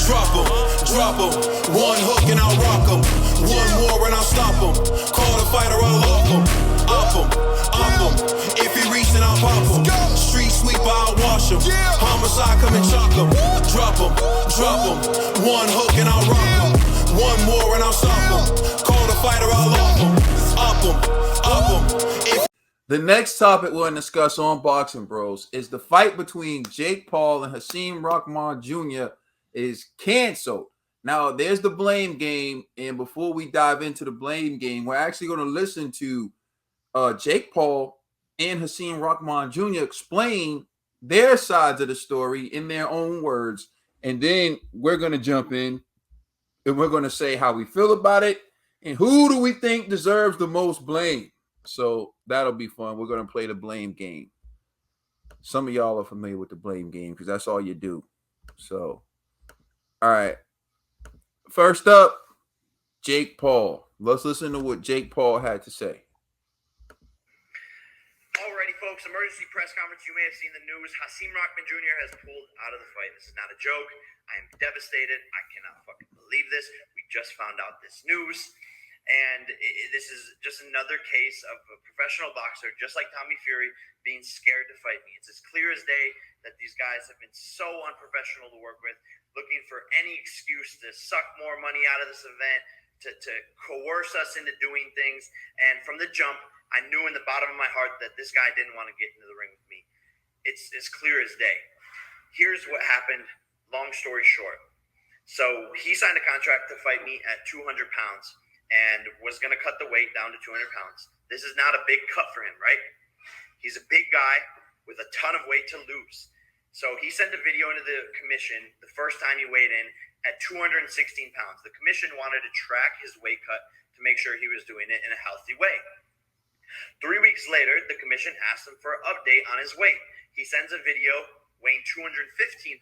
drop 'em. One hook and I'll rock 'em. One more and I'll stop 'em. Call the fighter, I'll off 'em. Op 'em. If he reach, then I'll pop 'em. Street sweeper, I'll wash 'em. Homicide, come and chalk 'em. Drop 'em. One hook and I'll rock 'em. One more and I'll stop 'em. Call the fighter, I'll off 'em. Op 'em. The next topic we'll discuss on Boxing Bros is the fight between Jake Paul and Hasim Rahman Jr. is canceled. Now, there's the blame game, and before we dive into the blame game, we're actually going to listen to Jake Paul and Hasim Rahman Jr. explain their sides of the story in their own words, and then we're going to jump in, and we're going to say how we feel about it, and who do we think deserves the most blame. So that'll be fun. We're going to play the blame game. Some of y'all are familiar with the blame game because that's all you do. So, all right. First up, Jake Paul. Let's listen to what Jake Paul had to say. Alrighty, folks. Emergency press conference. You may have seen the news. Hasim Rahman Jr. has pulled out of the fight. This is not a joke. I am devastated. I cannot fucking believe this. We just found out this news. And this is just another case of a professional boxer, just like Tommy Fury, being scared to fight me. It's as clear as day that these guys have been so unprofessional to work with, looking for any excuse to suck more money out of this event, to coerce us into doing things. And from the jump, I knew in the bottom of my heart that this guy didn't want to get into the ring with me. It's as clear as day. Here's what happened, long story short. So he signed a contract to fight me at 200 pounds. And was going to cut the weight down to 200 pounds. This is not a big cut for him, right? He's a big guy with a ton of weight to lose. So he sent a video into the commission the first time he weighed in at 216 pounds. The commission wanted to track his weight cut to make sure he was doing it in a healthy way. 3 weeks later, the commission asked him for an update on his weight. He sends a video weighing 215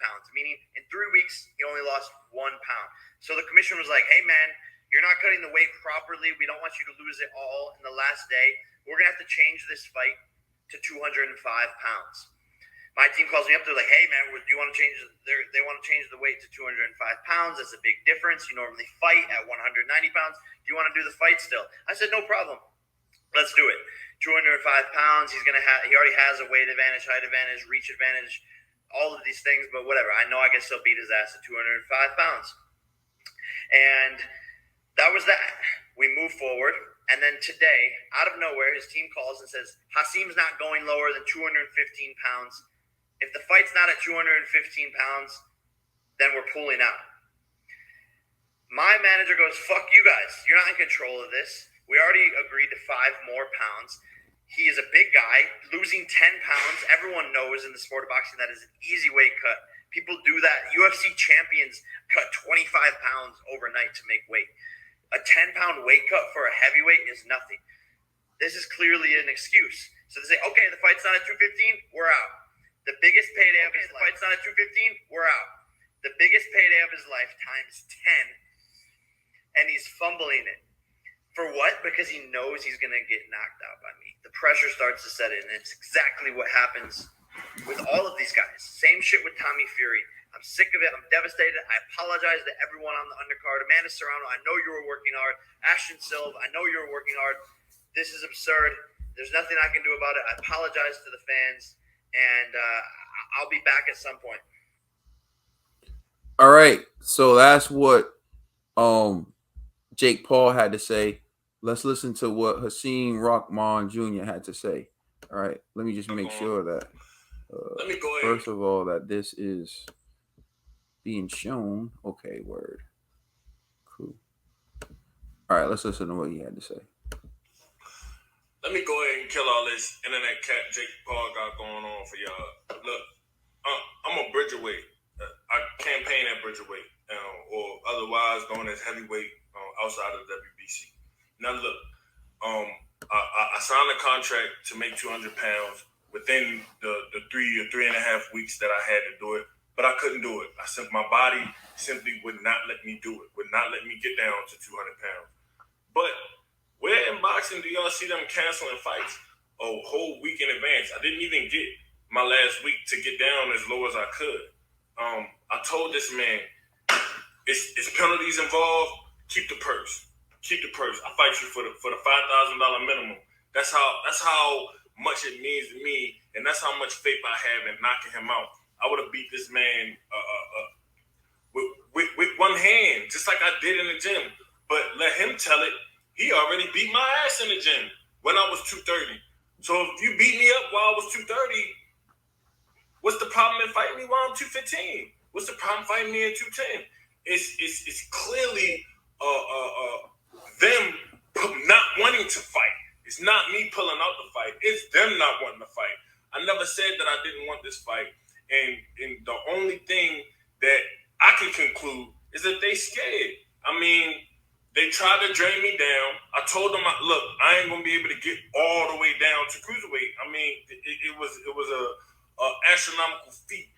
pounds, meaning in 3 weeks, he only lost 1 pound. So the commission was like, hey, man, you're not cutting the weight properly. We don't want you to lose it all in the last day. We're going to have to change this fight to 205 pounds. My team calls me up. They're like, hey, man, do you want to change? They want to change the weight to 205 pounds. That's a big difference. You normally fight at 190 pounds. Do you want to do the fight still? I said, no problem. Let's do it. 205 pounds. He already has a weight advantage, height advantage, reach advantage, all of these things. But whatever. I know I can still beat his ass at 205 pounds. And that was that. We move forward. And then today, out of nowhere, his team calls and says, Hasim's not going lower than 215 pounds. If the fight's not at 215 pounds, then we're pulling out. My manager goes, fuck you guys. You're not in control of this. We already agreed to 5 more pounds. He is a big guy. Losing 10 pounds, everyone knows in the sport of boxing that is an easy weight cut. People do that. UFC champions cut 25 pounds overnight to make weight. A 10-pound weight cut for a heavyweight is nothing. This is clearly an excuse. So they say, okay, the fight's not at 215, we're out. The biggest payday of his life. The fight's not at 215, we're out. The biggest payday of his life times 10. And he's fumbling it. For what? Because he knows he's going to get knocked out by me. The pressure starts to set in. And it's exactly what happens with all of these guys. Same shit with Tommy Fury. I'm sick of it. I'm devastated. I apologize to everyone on the undercard. Amanda Serrano, I know you were working hard. Ashton Silva, I know you were working hard. This is absurd. There's nothing I can do about it. I apologize to the fans, and I'll be back at some point. All right. So that's what Jake Paul had to say. Let's listen to what Hasim Rahman Jr. had to say. All right. Let me just make sure that, first of all, that this is being shown. Okay, word. Cool. All right, let's listen to what he had to say. Let me go ahead and kill all this internet cat Jake Paul got going on for y'all. Look, I'm a bridgerweight. I campaign at bridgerweight, or otherwise known as heavyweight outside of WBC. Now look, I signed a contract to make 200 pounds within the 3 or 3.5 weeks that I had to do it. But I couldn't do it. My body simply would not let me do it, would not let me get down to 200 pounds. But where in boxing do y'all see them canceling fights a whole week in advance? I didn't even get my last week to get down as low as I could. I told this man, it's penalties involved. Keep the purse. Keep the purse. I fight you for the $5,000 minimum. That's how much it means to me, and that's how much faith I have in knocking him out. I would have beat this man with one hand, just like I did in the gym. But let him tell it. He already beat my ass in the gym when I was 230. So if you beat me up while I was 230, what's the problem in fighting me while I'm 215? What's the problem fighting me at 210? It's clearly them not wanting to fight. It's not me pulling out the fight. It's them not wanting to fight. I never said that I didn't want this fight. And the only thing that I can conclude is that they scared. I mean, they tried to drain me down. I told them, look, I ain't gonna be able to get all the way down to cruiserweight. I mean, it was a astronomical feat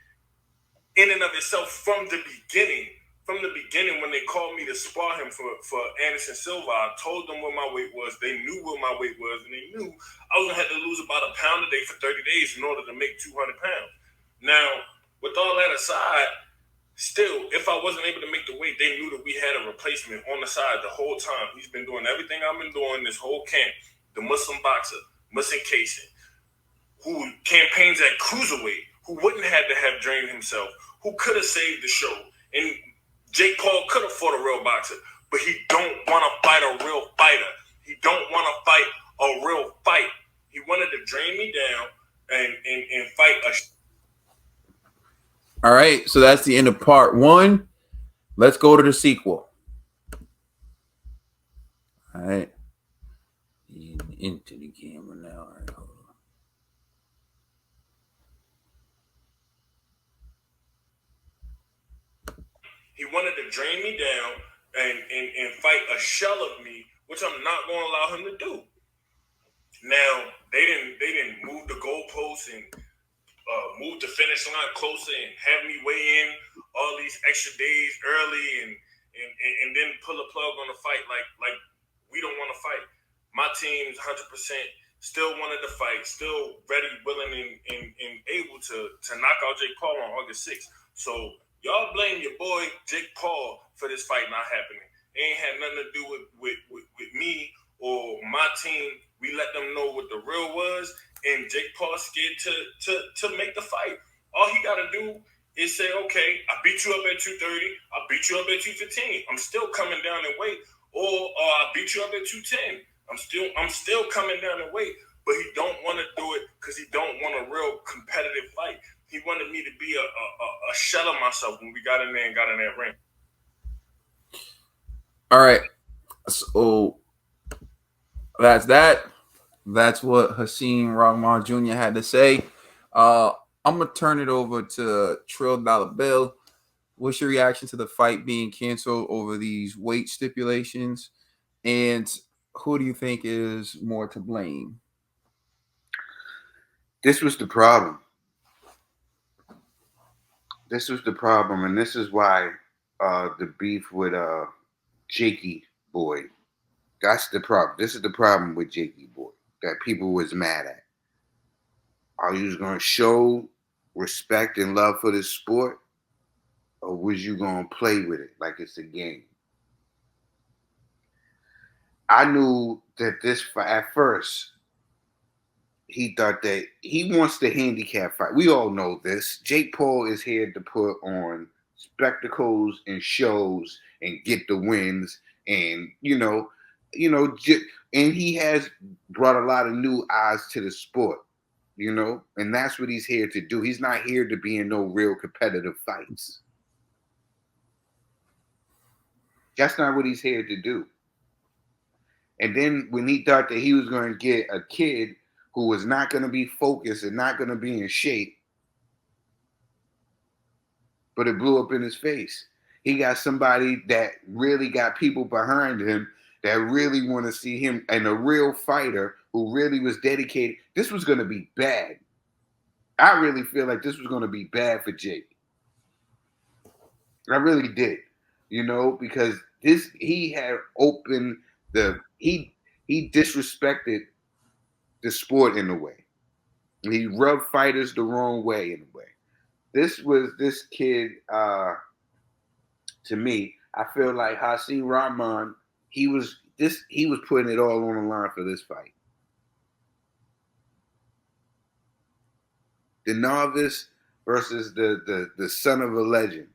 in and of itself from the beginning. From the beginning, when they called me to spar him for Anderson Silva, I told them what my weight was. They knew what my weight was, and they knew I was gonna have to lose about a pound a day for 30 days in order to make 200 pounds. Now, with all that aside, still, if I wasn't able to make the weight, they knew that we had a replacement on the side the whole time. He's been doing everything I've been doing this whole camp. The Muslim boxer, Muslim Kaysen, who campaigns at cruiserweight, who wouldn't have to have drained himself, who could have saved the show. And Jake Paul could have fought a real boxer, but he don't want to fight a real fighter. He don't want to fight a real fight. He wanted to drain me down and fight a... All right, so that's the end of part one. Let's go to the sequel. All right. Into the camera now. All right, hold on. He wanted to drain me down and fight a shell of me, which I'm not going to allow him to do. Now, they didn't move the goalposts and move the finish line closer and have me weigh in all these extra days early and then pull a plug on the fight like we don't want to fight. My team's 100% still wanted to fight, still ready, willing, and able to knock out Jake Paul on August 6th. So y'all blame your boy Jake Paul for this fight not happening. It ain't had nothing to do with me or my team. We let them know what the real was, and Jake Paul scared to make the fight. All he got to do is say, okay, I beat you up at 230, I beat you up at 215. I'm still coming down in weight, or I beat you up at 210. I'm still coming down in weight, but he don't want to do it because he don't want a real competitive fight. He wanted me to be a shell of myself when we got in there and got in that ring. All right, so that's that. That's what Hasim Rahman Jr. had to say. I'm gonna turn it over to Trill Dollar Bill. What's your reaction to the fight being canceled over these weight stipulations, and who do you think is more to blame? This was the problem. This was the problem, and this is why the beef with Jakey Boy. That's the problem. This is the problem with Jakey Boy that people was mad at. Are you going to show respect and love for this sport, or was you going to play with it like it's a game? I knew that this fight, at first, he thought that he wants the handicap fight. We all know this. Jake Paul is here to put on spectacles and shows and get the wins, and and he has brought a lot of new eyes to the sport, and that's what he's here to do. He's not here to be in no real competitive fights. That's not what he's here to do. And then when he thought that he was going to get a kid who was not going to be focused and not going to be in shape, but it blew up in his face. He got somebody that really got people behind him that really want to see him, and a real fighter who really was dedicated. This was going to be bad. I really feel like this was going to be bad for Jake. I really did, because he had opened he disrespected the sport in a way. He rubbed fighters the wrong way in a way. This kid, to me, I feel like Hasim Rahman, he was putting it all on the line for this fight. The novice versus the son of a legend.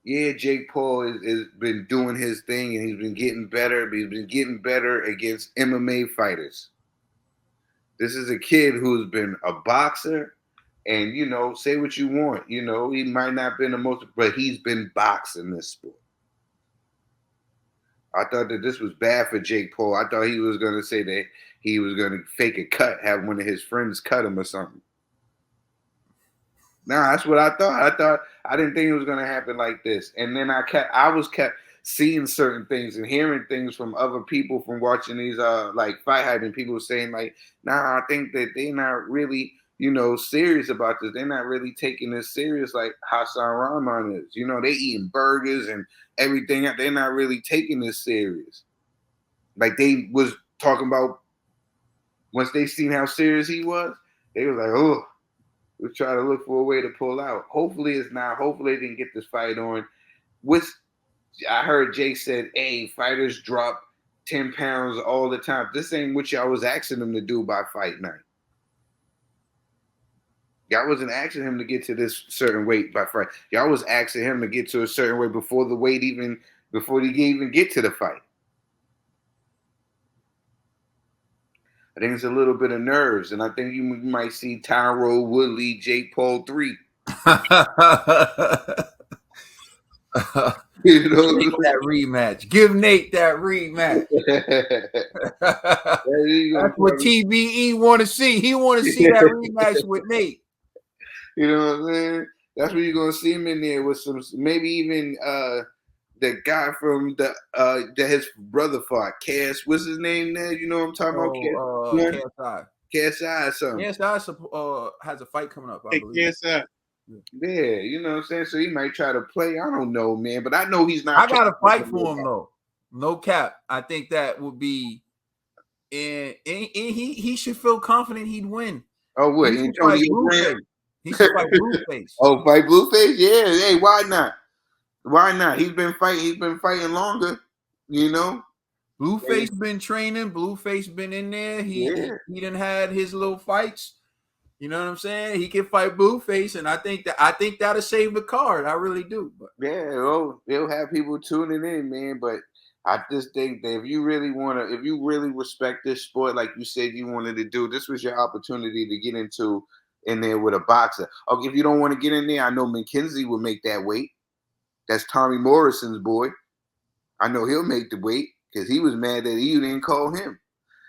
Yeah, Jake Paul has been doing his thing and he's been getting better, but he's been getting better against MMA fighters. This is a kid who's been a boxer, and say what you want. He might not have been the most, but he's been boxing this sport. I thought that this was bad for Jake Paul. I thought he was going to say that he was going to fake a cut, have one of his friends cut him or something. Nah, that's what I thought. I didn't think it was going to happen like this. And then I kept seeing certain things and hearing things from other people from watching these like fight hype, and people saying like, nah, I think that they're not really, serious about this. They're not really taking this serious like Hasim Rahman is. They eating burgers and everything. They're not really taking this serious. Like they was talking about once they seen how serious he was, they was like, oh, we'll try to look for a way to pull out. Hopefully it's not. Hopefully they didn't get this fight on. I heard Jake said, hey, fighters drop 10 pounds all the time. This ain't what y'all was asking them to do by fight night. Y'all wasn't asking him to get to this certain weight by fight. Y'all was asking him to get to a certain weight before he even get to the fight. I think it's a little bit of nerves, and I think you might see Tyrone Woodley, Jake Paul 3. That rematch. Give Nate that rematch. That's what TBE want to see. He want to see that rematch with Nate. You know what I'm saying? That's where you're gonna see him in there with some, maybe even the guy from his brother fought, Cass. What's his name now? You know what I'm talking about? KSI or something. KSI has a fight coming up, I believe. KSI. Yeah, you know what I'm saying? So he might try to play. I don't know, man. But I know he's not. I got to fight for him, though. No cap. I think that would be – and he should feel confident he'd win. Oh, what? Antonio Brown? He should fight Blueface. Oh, fight Blueface? Yeah. Hey, why not? Why not? He's been fighting longer, Blueface been training. Blueface been in there. He done had his little fights. You know what I'm saying? He can fight Blueface, and I think that'll save the card. I really do. But they'll have people tuning in, man. But I just think that if you really respect this sport, like you said you wanted to do, this was your opportunity to get in there with a boxer. Okay, if you don't want to get in there, I know McKenzie would make that weight. That's Tommy Morrison's boy. I know he'll make the weight because he was mad that you didn't call him.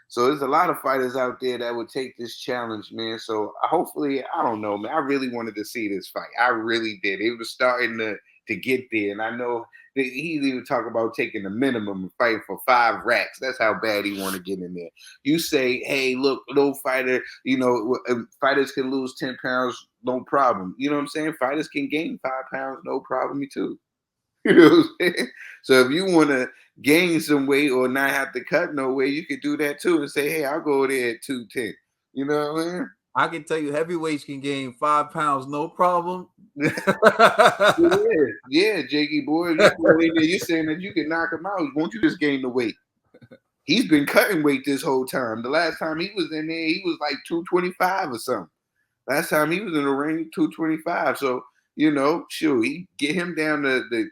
So there's a lot of fighters out there that would take this challenge, man. So hopefully, I don't know, man. I really wanted to see this fight. I really did. It was starting to get there. And I know that he's even talking about taking the minimum and fighting for 5 racks. That's how bad he want to get in there. You say, hey, look, no fighter, fighters can lose 10 pounds, no problem. You know what I'm saying? Fighters can gain 5 pounds, no problem, me too. You know what I'm saying? So if you want to gain some weight or not have to cut no weight, you could do that too and say, hey, I'll go there at 210. You know what I mean? I can tell you heavyweights can gain 5 pounds, no problem. Yeah, Jakey boy. You're saying that you can knock him out. Won't you just gain the weight? He's been cutting weight this whole time. The last time he was in there, he was like 225 or something. Last time he was in the ring, 225. So, he get him down to the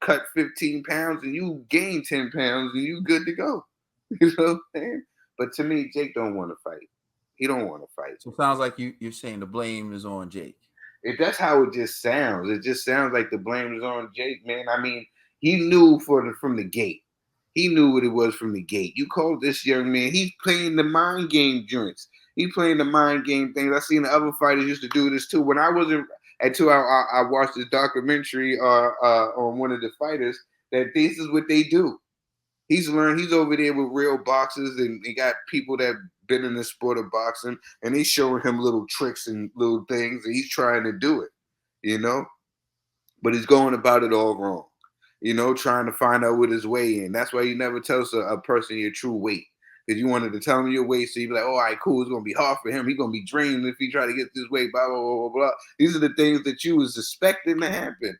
cut 15 pounds and you gain 10 pounds and you good to go. You know what I'm saying? But to me, Jake don't want to fight. He don't want to fight. So it sounds like you're saying the blame is on Jake. That's how it just sounds. It just sounds like the blame is on Jake, man. I mean, he knew from the gate. He knew what it was from the gate. You called this young man. He's playing the mind game joints. He's playing the mind game things. I seen the other fighters used to do this too. When I wasn't until I watched this documentary on one of the fighters that this is what they do. He's learned. He's over there with real boxers, and he got people that been in the sport of boxing, and they showing him little tricks and little things, and he's trying to do it, But he's going about it all wrong, trying to find out what his way in. That's why you never tell a person your true weight. Because you wanted to tell him your weight, so you'd be like, oh, all right, cool. It's going to be hard for him. He's going to be dreaming if he try to get this weight, blah, blah, blah, blah, blah. These are the things that you was expecting to happen.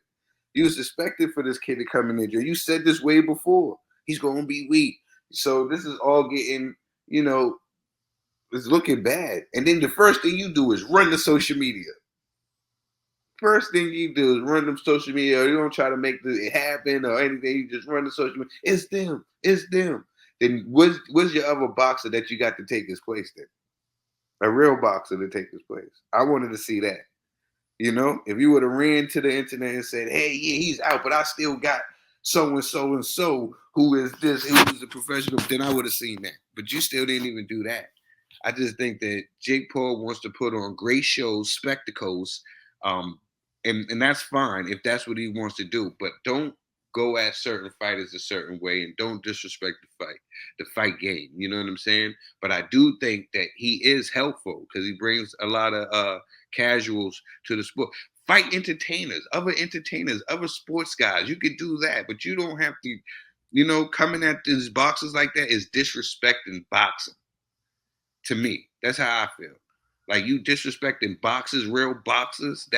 You was expected for this kid to come in there. You said this way before. He's going to be weak. So this is all getting, it's looking bad. And then the first thing you do is run the social media. First thing you do is run them social media. You don't try to make it happen or anything. You just run the social media. It's them. It's them. Then where's your other boxer that you got to take his place then? A real boxer to take his place. I wanted to see that. If you would have ran to the internet and said, hey, yeah, he's out, but I still got so and so who is this, who's a professional, then I would have seen that. But you still didn't even do that. I just think that Jake Paul wants to put on great shows, spectacles, and that's fine if that's what he wants to do. But don't go at certain fighters a certain way and don't disrespect the fight game. You know what I'm saying? But I do think that he is helpful because he brings a lot of casuals to the sport. Fight entertainers, other sports guys. You could do that, but you don't have to, coming at these boxers like that is disrespecting boxing. To me, that's how I feel. Like you disrespecting boxers, real boxers.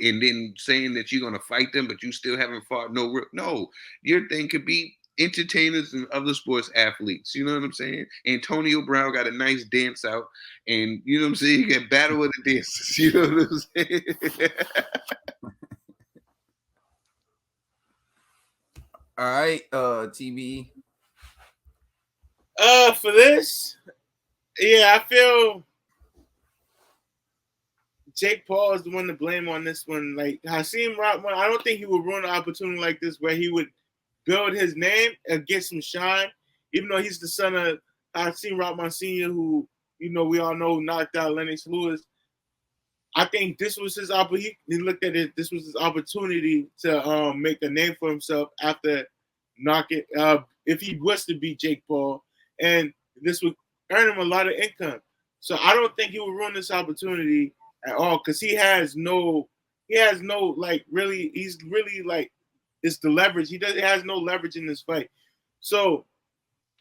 And then saying that you're gonna fight them, but you still haven't fought no. Your thing could be entertainers and other sports athletes. You know what I'm saying? Antonio Brown got a nice dance out, and you know what I'm saying. You get battle with the dancers. You know what I'm saying? All right, TV. For this, yeah, I feel Jake Paul is the one to blame on this one. Like Hasim Rahman, I don't think he would ruin an opportunity like this where he would build his name and get some shine, even though he's the son of Hasim Rahman Sr., who, we all know knocked out Lennox Lewis. I think this was his opportunity. He looked at it. This was his opportunity to make a name for himself after knocking. If he was to beat Jake Paul, and this would earn him a lot of income. So I don't think he would ruin this opportunity at all because he's really like it's the leverage. He has no leverage in this fight. So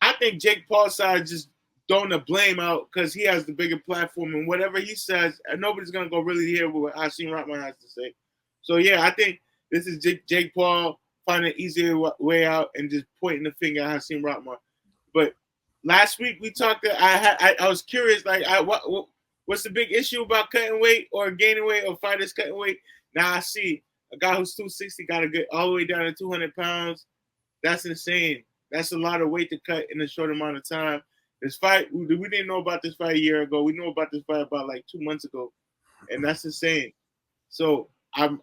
I think Jake Paul's side just throwing the blame out because he has the bigger platform and whatever he says, nobody's gonna go really hear what Hasim Rahman has to say. So yeah, I think this is Jake Paul finding an easier way out and just pointing the finger at Hasim Rahman. But last week we talked. I was curious, like, what's the big issue about cutting weight or gaining weight or fighters cutting weight? Now I see a guy who's 260 got to get all the way down to 200 pounds. That's insane. That's a lot of weight to cut in a short amount of time. This fight, we didn't know about this fight a year ago. We knew about this fight about like 2 months ago, and that's insane. So it's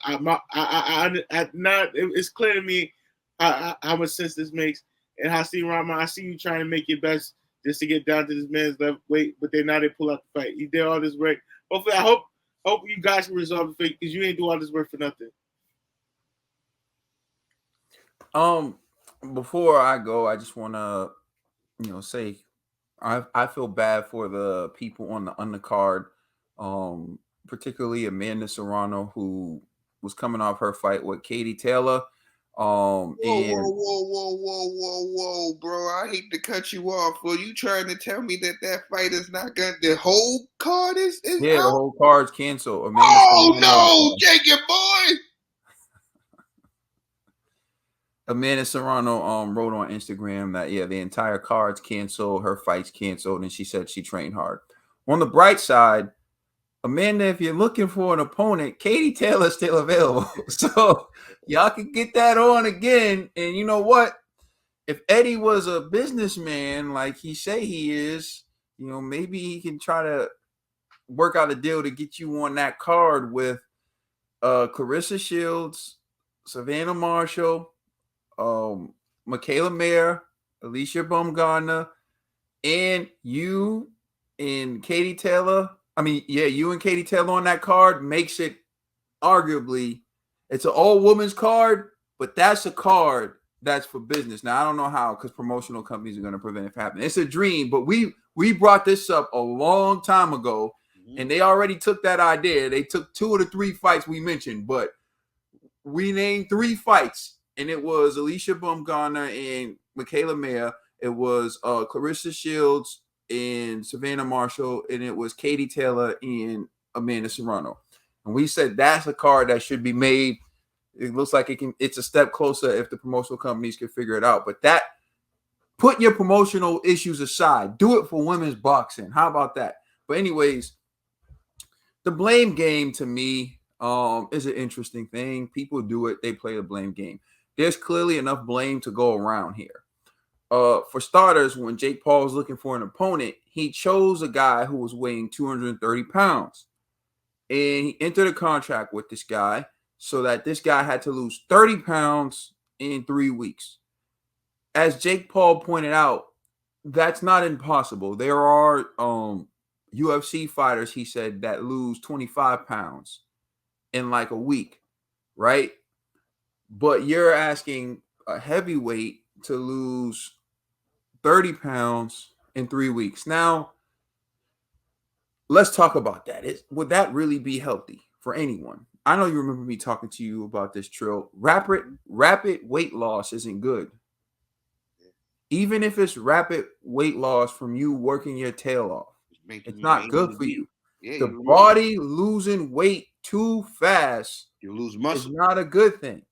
clear to me how much sense this makes. And Hasim Rahman, I see you trying to make your best just to get down to this man's level weight, but they pull out the fight. You did all this work. Hopefully, I hope you guys can resolve the fight because you ain't do all this work for nothing. Before I go, I just want to, say I feel bad for the people on the undercard, particularly Amanda Serrano, who was coming off her fight with Katie Taylor. Whoa, bro! I hate to cut you off. Well, you trying to tell me that fight is not gonna? The whole card is out? The whole card's canceled. Amanda Serrano, take it, boy. Amanda Serrano wrote on Instagram that the entire card's canceled, her fight's canceled, and she said she trained hard. On the bright side, Amanda, if you're looking for an opponent, Katie Taylor's still available. So y'all can get that on again. And you know what? If Eddie was a businessman like he say he is, maybe he can try to work out a deal to get you on that card with Clarissa Shields, Savannah Marshall, Michaela Mayer, Alicia Baumgartner, and you and Katie Taylor. You and Katie Taylor on that card makes it arguably it's an all women's card, but that's a card that's for business. Now I don't know how because promotional companies are going to prevent it from happening. It's a dream, but we brought this up a long time ago, and they already took that idea. They took 2 of the 3 fights we mentioned, but we named 3 fights. And it was Alicia Baumgartner and Michaela Mayer. It was Clarissa Shields and Savannah Marshall. And it was Katie Taylor and Amanda Serrano. And we said that's a card that should be made. It looks like it's a step closer if the promotional companies can figure it out. But that, put your promotional issues aside. Do it for women's boxing. How about that? But anyways, the blame game to me is an interesting thing. People do it. They play the blame game. There's clearly enough blame to go around here. For starters, when Jake Paul was looking for an opponent, he chose a guy who was weighing 230 pounds. And he entered a contract with this guy so that this guy had to lose 30 pounds in 3 weeks. As Jake Paul pointed out, that's not impossible. There are UFC fighters, he said, that lose 25 pounds in like a week, right? But you're asking a heavyweight to lose 30 pounds in 3 weeks. Now, let's talk about that. Would that really be healthy for anyone? I know you remember me talking to you about this, Trill. Rapid weight loss isn't good. Even if it's rapid weight loss from you working your tail off, it's not good for you. Yeah, the body losing weight too fast, you lose muscle. It's not a good thing.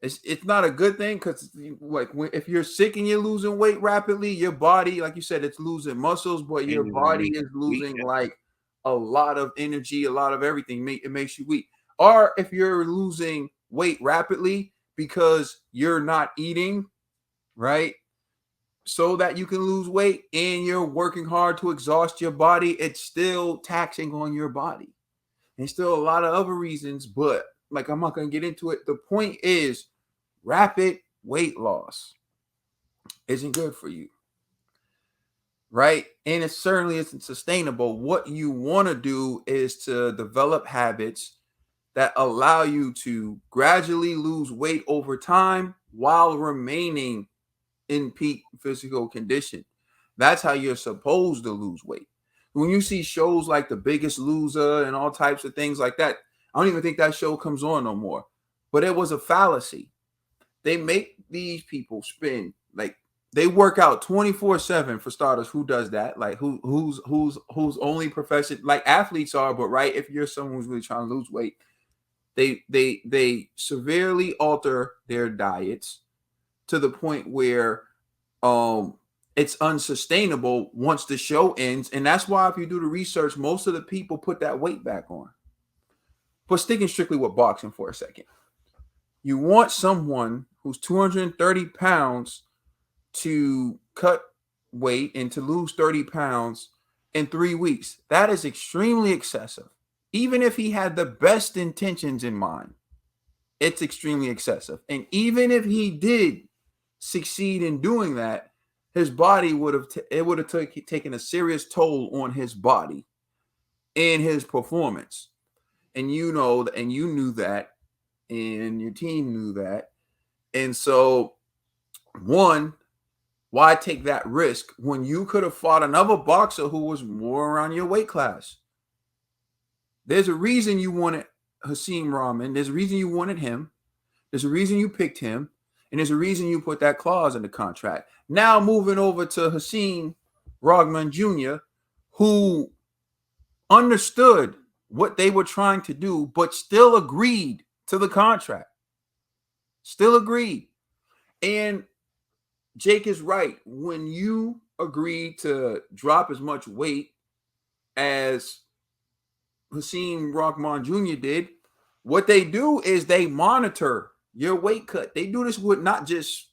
It's not a good thing because like if you're sick and you're losing weight rapidly, your body, like you said, it's losing muscles, but your body is losing like a lot of energy, a lot of everything. It makes you weak. Or if you're losing weight rapidly because you're not eating, right? So that you can lose weight and you're working hard to exhaust your body, it's still taxing on your body. There's still a lot of other reasons, but like I'm not going to get into it. The point is rapid weight loss isn't good for you, right? And it certainly isn't sustainable. What you want to do is to develop habits that allow you to gradually lose weight over time while remaining in peak physical condition. That's how you're supposed to lose weight. When you see shows like The Biggest Loser and all types of things like that, I don't even think that show comes on no more. But it was a fallacy. They make these people spend, like, they work out 24/7 for starters. Who does that? Like who's only profession, like athletes are, but right, if you're someone who's really trying to lose weight, they severely alter their diets to the point where it's unsustainable once the show ends. And that's why if you do the research, most of the people put that weight back on. But sticking strictly with boxing for a second, you want someone who's 230 pounds to cut weight and to lose 30 pounds in 3 weeks. That is extremely excessive. Even if he had the best intentions in mind, it's extremely excessive. And even if he did succeed in doing that, his body would have taken a serious toll on his body and his performance. And you know, and you knew that, and your team knew that. And so, one, why take that risk when you could have fought another boxer who was more around your weight class? There's a reason you wanted Hasim Rahman. There's a reason you wanted him. There's a reason you picked him. And there's a reason you put that clause in the contract. Now moving over to Hasim Rahman Jr., who understood what they were trying to do, but still agreed to the contract. Still agreed. And Jake is right. When you agree to drop as much weight as Hasim Rahman Jr. did, what they do is they monitor your weight cut. They do this with not just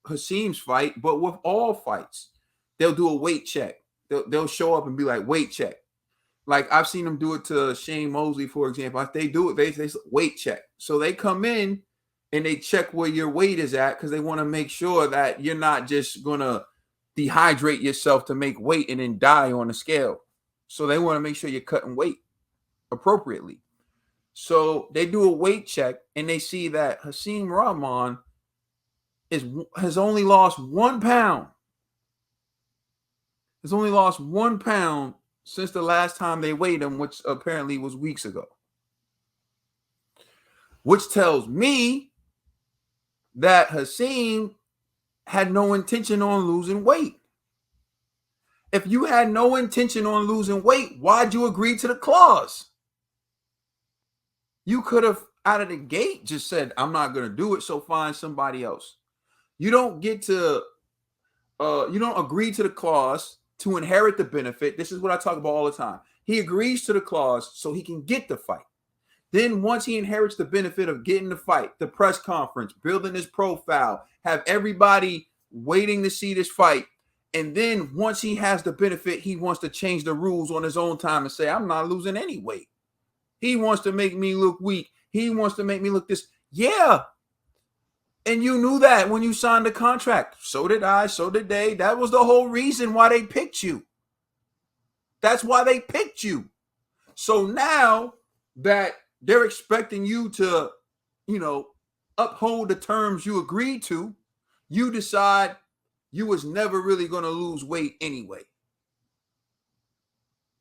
Hasim's fight, but with all fights. They'll do a weight check. They'll show up and be like, weight check. Like I've seen them do it to Shane Mosley, for example. If they do it, they weight check. So they come in and they check where your weight is at because they want to make sure that you're not just going to dehydrate yourself to make weight and then die on the scale. So they want to make sure you're cutting weight appropriately. So they do a weight check and they see that Hasim Rahman has only lost 1 pound. Has only lost 1 pound since the last time they weighed him, which apparently was weeks ago. Which tells me that Hasim had no intention on losing weight. If you had no intention on losing weight, why'd you agree to the clause? You could have out of the gate just said, I'm not going to do it, so find somebody else. You don't get to, you don't agree to the clause to inherit the benefit. This is what I talk about all the time. He agrees to the clause so he can get the fight. Then once he inherits the benefit of getting the fight, the press conference, building his profile, have everybody waiting to see this fight. And then once he has the benefit, he wants to change the rules on his own time and say, I'm not losing any weight. He wants to make me look weak. He wants to make me look this. Yeah. And you knew that when you signed the contract. So did I. So did they. That was the whole reason why they picked you. That's why they picked you. So now that they're expecting you to, uphold the terms you agreed to, you decide you was never really going to lose weight anyway.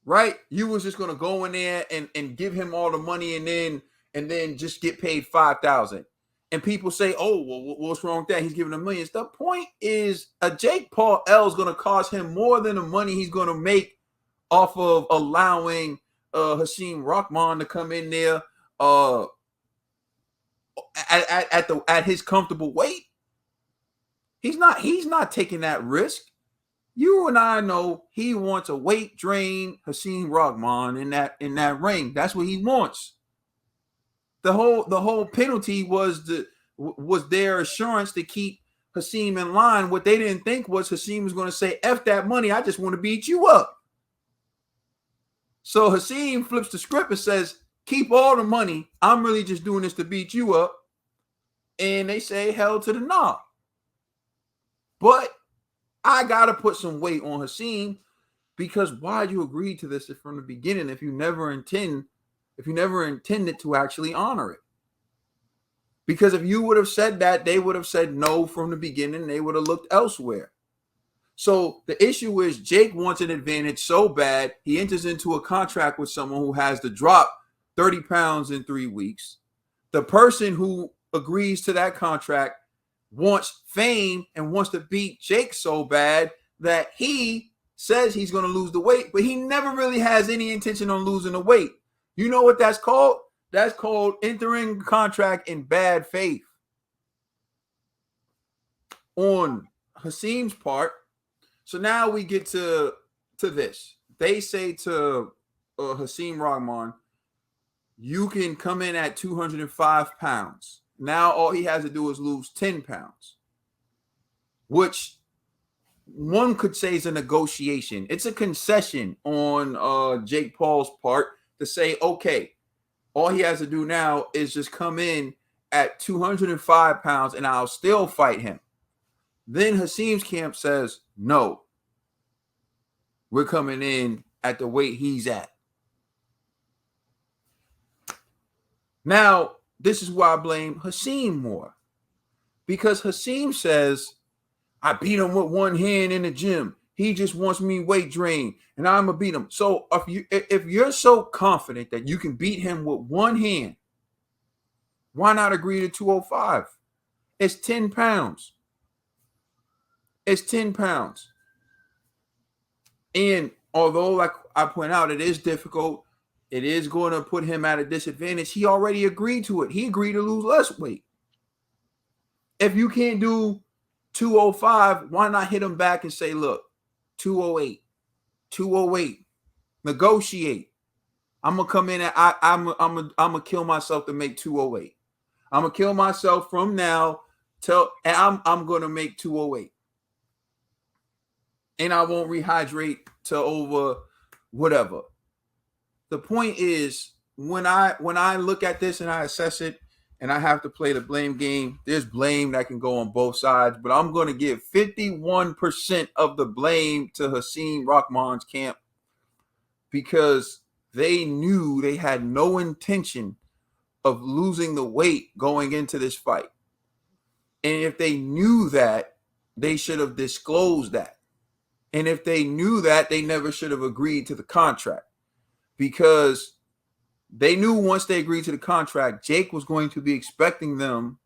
Right? You was just going to go in there and give him all the money and then just get paid $5,000. And people say, oh, well, what's wrong with that? He's giving $1 million. The point is a Jake Paul L is going to cost him more than the money he's going to make off of allowing Hasim Rahman to come in there at his comfortable weight. He's not taking that risk. You and I know he wants a weight drain Hasim Rahman in that ring. That's what he wants. The whole penalty was their assurance to keep Hasim in line. What they didn't think was Hasim was going to say, F that money, I just want to beat you up. So Hasim flips the script and says, keep all the money. I'm really just doing this to beat you up. And they say, hell to the nah. But I got to put some weight on Hasim, because why'd you agree to this from the beginning if you never intended to actually honor it? Because if you would have said that, they would have said no from the beginning. They would have looked elsewhere. So the issue is Jake wants an advantage so bad, he enters into a contract with someone who has to drop 30 pounds in 3 weeks. The person who agrees to that contract wants fame and wants to beat Jake so bad that he says he's going to lose the weight, but he never really has any intention on losing the weight. You know what that's called? That's called entering contract in bad faith. On Hasim's part. So now we get to this. They say to Hasim Rahman, you can come in at 205 pounds. Now all he has to do is lose 10 pounds, which one could say is a negotiation. It's a concession on Jake Paul's part to say, okay, all he has to do now is just come in at 205 pounds and I'll still fight him. Then Hasim's camp says, no, we're coming in at the weight he's at. Now, this is why I blame Hasim more. Because Hasim says, I beat him with one hand in the gym. He just wants me weight drained, and I'm going to beat him. So if you're so confident that you can beat him with one hand, why not agree to 205? It's 10 pounds. It's 10 pounds. And although, like I point out, it is difficult, it is going to put him at a disadvantage. He already agreed to it. He agreed to lose less weight. If you can't do 205, why not hit him back and say, look, 208, 208, negotiate. I'm going to come in and I'm going to kill myself to make 208. I'm going to kill myself from now till, and I'm going to make 208. And I won't rehydrate to over whatever. The point is, when I look at this and I assess it and I have to play the blame game, there's blame that can go on both sides, but I'm going to give 51% of the blame to Hasim Rahman's camp, because they knew they had no intention of losing the weight going into this fight. And if they knew that, they should have disclosed that. And if they knew that, they never should have agreed to the contract, because they knew once they agreed to the contract, Jake was going to be expecting them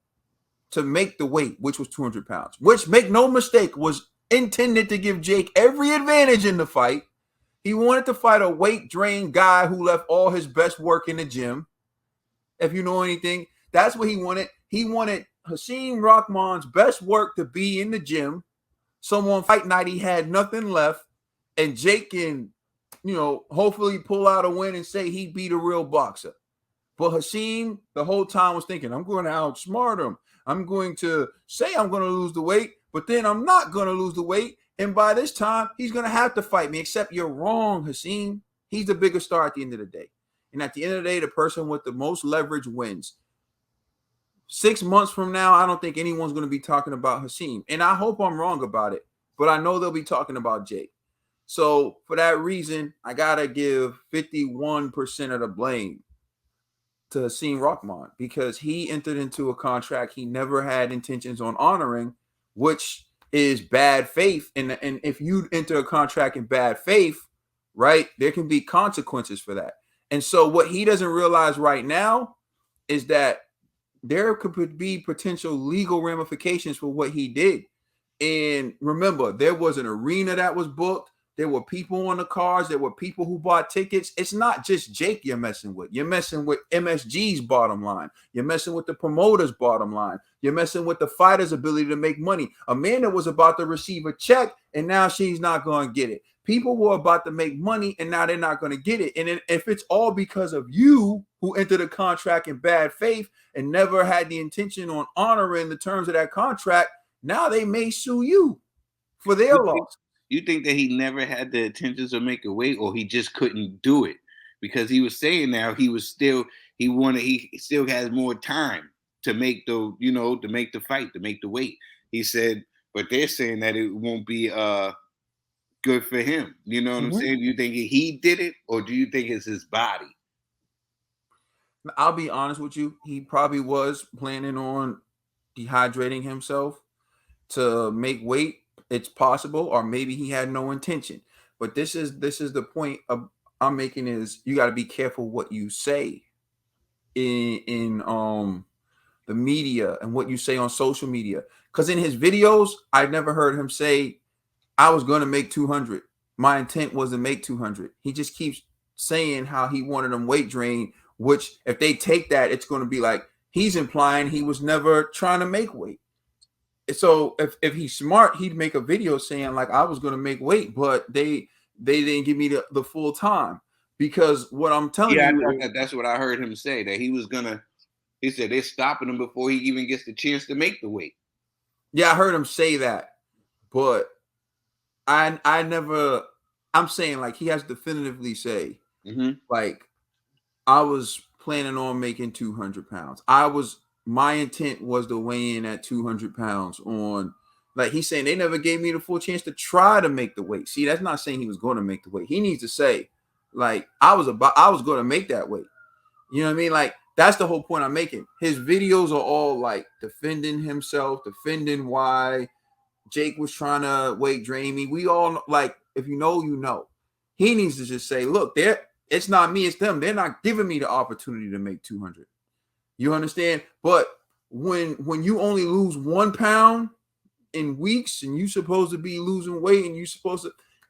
to make the weight, which was 200 pounds, which, make no mistake, was intended to give Jake every advantage in the fight. He wanted to fight a weight drained guy who left all his best work in the gym. if you know anything. That's what he wanted. He wanted Hasim Rahman's best work to be in the gym. Someone fight night, he had nothing left, and Jake can, hopefully pull out a win and say he beat a real boxer. But Hasim the whole time was thinking, I'm going to outsmart him. I'm going to say I'm going to lose the weight, but then I'm not going to lose the weight. And by this time, he's going to have to fight me. Except you're wrong, Hasim. He's the bigger star at the end of the day. And at the end of the day, the person with the most leverage wins. 6 months from now, I don't think anyone's going to be talking about Hasim. And I hope I'm wrong about it. But I know they'll be talking about Jake. So for that reason, I got to give 51% of the blame to Hasim Rahman, because he entered into a contract he never had intentions on honoring, which is bad faith. And if you enter a contract in bad faith, right, there can be consequences for that. And so what he doesn't realize right now is that there could be potential legal ramifications for what he did. And remember, there was an arena that was booked. There were people on the cards. There were people who bought tickets. It's not just Jake you're messing with. You're messing with MSG's bottom line. You're messing with the promoter's bottom line. You're messing with the fighter's ability to make money. Amanda was about to receive a check, and now she's not going to get it. People were about to make money, and now they're not going to get it. And if it's all because of you who entered a contract in bad faith and never had the intention on honoring the terms of that contract, now they may sue you for their loss. You think that he never had the intentions of making weight, or he just couldn't do it? Because he was saying now he still has more time to make to make the fight, to make the weight. He said, but they're saying that it won't be good for him. You know what I'm saying? Do you think he did it, or do you think it's his body? I'll be honest with you. He probably was planning on dehydrating himself to make weight. It's possible, or maybe he had no intention. But this is the point I'm making, is you got to be careful what you say in the media and what you say on social media. Because in his videos, I never heard him say, I was going to make 200. My intent was to make 200. He just keeps saying how he wanted them weight drained, which if they take that, it's going to be like he's implying he was never trying to make weight. So if he's smart, he'd make a video saying like, I was going to make weight, but they didn't give me the full time. Because what I'm telling you, that's what I heard him say, that he was gonna. He said they're stopping him before he even gets the chance to make the weight. Yeah, I heard him say that, but I'm saying like he has to definitively say like, I was planning on making 200 pounds. My intent was to weigh in at 200 pounds on, like he's saying they never gave me the full chance to try to make the weight. See, that's not saying he was going to make the weight. He needs to say like, I was going to make that weight. You know what I mean? Like, that's the whole point I'm making. His videos are all like defending himself, defending why Jake was trying to weight drain me. We all like, if you know, you know. He needs to just say, look, it's not me, it's them. They're not giving me the opportunity to make 200. You understand? But when you only lose 1 pound in weeks and you're supposed to be losing weight and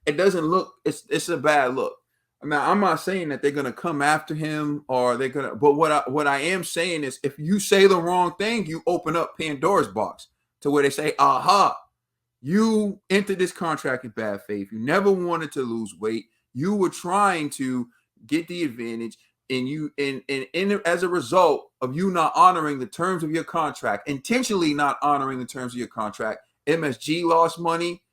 it doesn't look, it's a bad look. I mean, I'm not saying that they're gonna come after him or they're gonna, but what I am saying is, if you say the wrong thing, you open up Pandora's box to where they say, aha, you entered this contract in bad faith. You never wanted to lose weight. You were trying to get the advantage. And as a result of you not honoring the terms of your contract, intentionally not honoring the terms of your contract, MSG lost money.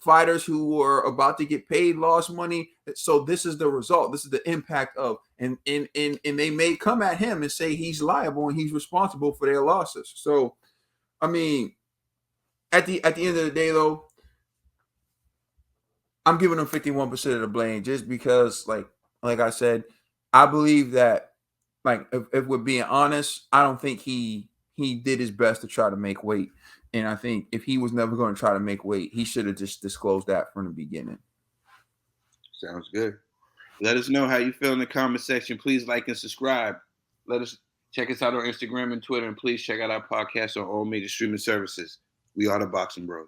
Fighters who were about to get paid lost money. So this is the result. This is the impact of, and they may come at him and say he's liable and he's responsible for their losses. So, I mean, at the end of the day, though, I'm giving him 51% of the blame just because, like I said, I believe that, like, if we're being honest, I don't think he did his best to try to make weight. And I think if he was never going to try to make weight, he should have just disclosed that from the beginning. Sounds good. Let us know how you feel in the comment section. Please like and subscribe. Check us out on Instagram and Twitter. And please check out our podcast on all major streaming services. We are the Boxing Bros.